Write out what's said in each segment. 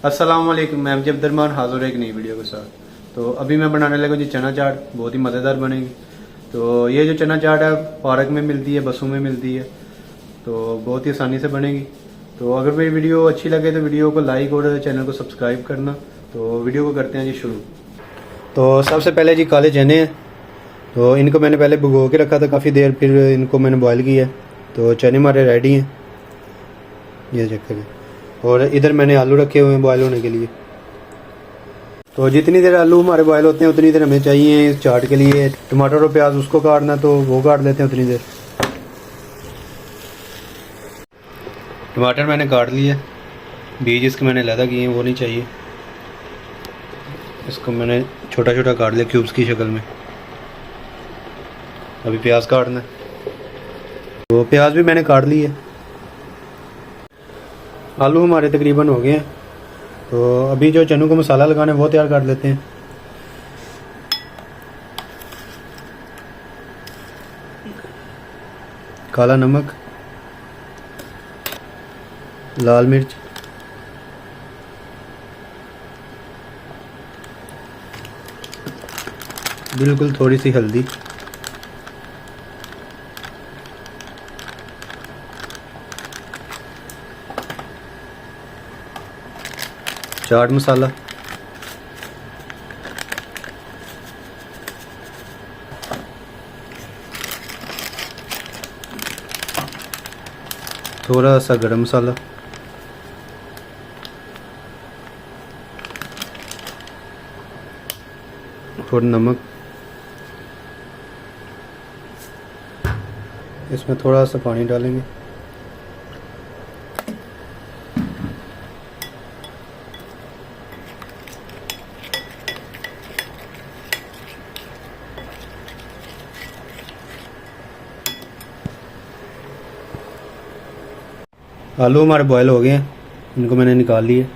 अस्सलाम वालेकुम, मैं अब्दुल रहमान हाजिर एक नई वीडियो के साथ। तो अभी मैं बनाने लगा जी चना चाट, बहुत ही मज़ेदार बनेगी। तो ये जो चना चाट है पार्क में मिलती है, बसों में मिलती है, तो बहुत ही आसानी से बनेगी। तो अगर मेरी वीडियो अच्छी लगे तो वीडियो को लाइक और चैनल को सब्सक्राइब करना। तो वीडियो को करते हैं जी शुरू। तो सबसे पहले जी काले चने हैं, तो इनको मैंने पहले भिगो के रखा था काफ़ी देर, फिर इनको मैंने बॉयल किया। तो चने हमारे रेडी हैं, ये चेक करें। और इधर मैंने आलू रखे हुए हैं बॉयल होने के लिए। तो जितनी देर आलू हमारे बॉयल होते हैं उतनी देर हमें चाहिए इस चाट के लिए। टमाटर और प्याज उसको काटना तो वो काट लेते हैं उतनी देर। टमाटर मैंने काट लिया, बीज इसके मैंने अलग किए हैं, वो नहीं चाहिए। इसको मैंने छोटा छोटा काट लिया क्यूब्स की शक्ल में। अभी प्याज काटना है, तो प्याज भी मैंने काट लिया। आलू हमारे तकरीबन हो गए हैं, तो अभी जो चनों को मसाला लगाना है वो तैयार कर लेते हैं। काला नमक, लाल मिर्च, बिल्कुल थोड़ी सी हल्दी, चाट मसाला, थोड़ा सा गरम मसाला, थोड़ा नमक, इसमें थोड़ा सा पानी डालेंगे। आलू हमारे बॉयल हो गए हैं, इनको मैंने निकाल लिया।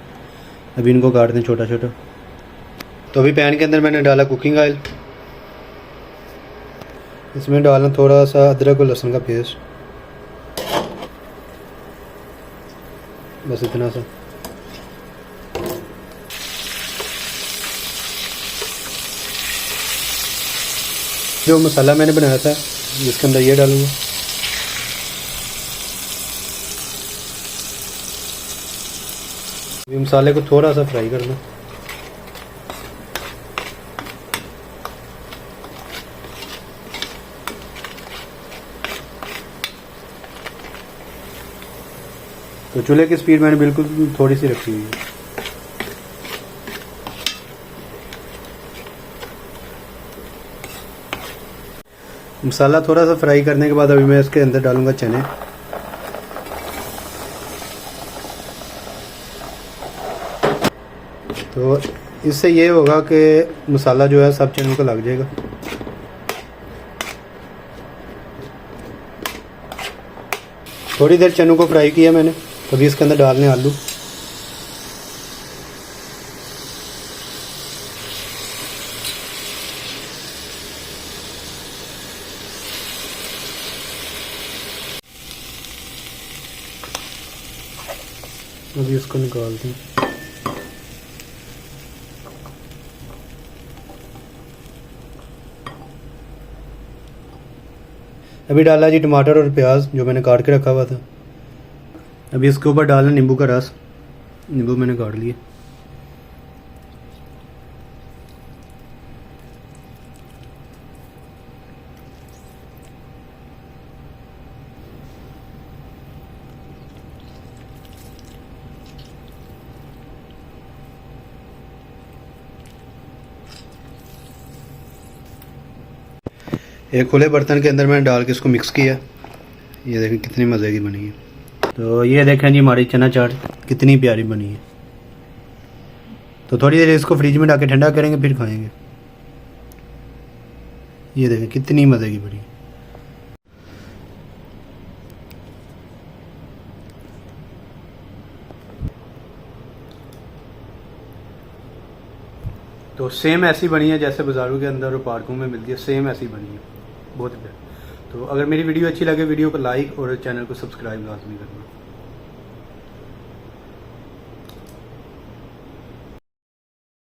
अभी इनको काटते हैं छोटा छोटा। तो अभी पैन के अंदर मैंने डाला कुकिंग ऑयल, इसमें डालना थोड़ा सा अदरक और लहसुन का पेस्ट, बस इतना सा। जो मसाला मैंने बनाया था जिसके अंदर ये डालूंगा। अभी मसाले को थोड़ा सा फ्राई करना। तो चूल्हे की स्पीड मैंने बिल्कुल थोड़ी सी रखी हुई है। मसाला थोड़ा सा फ्राई करने के बाद अभी मैं इसके अंदर डालूंगा चने। तो इससे ये होगा कि मसाला जो है सब चनों को लग जाएगा। थोड़ी देर चनों को फ्राई किया मैंने, तो अभी इसके अंदर डालने आलू। अभी इसको निकालते हैं। अभी डाला जी टमाटर और प्याज जो मैंने काट के रखा हुआ था। अभी इसके ऊपर डालना नींबू का रस, नींबू मैंने काट लिया। एक खुले बर्तन के अंदर मैंने डाल के इसको मिक्स किया। ये देखें कितनी मज़े की बनी है। तो ये देखें जी हमारी चना चाट कितनी प्यारी बनी है। तो थोड़ी देर इसको फ्रिज में डाल के ठंडा करेंगे फिर खाएंगे। ये देखें कितनी मज़े की बनी है। तो सेम ऐसी बनी है जैसे बाज़ारों के अंदर और पार्कों में मिलती है, सेम ऐसी बनी है, बहुत प्यारी। तो अगर मेरी वीडियो अच्छी लगे वीडियो को लाइक और चैनल को सब्सक्राइब लाजमी करना।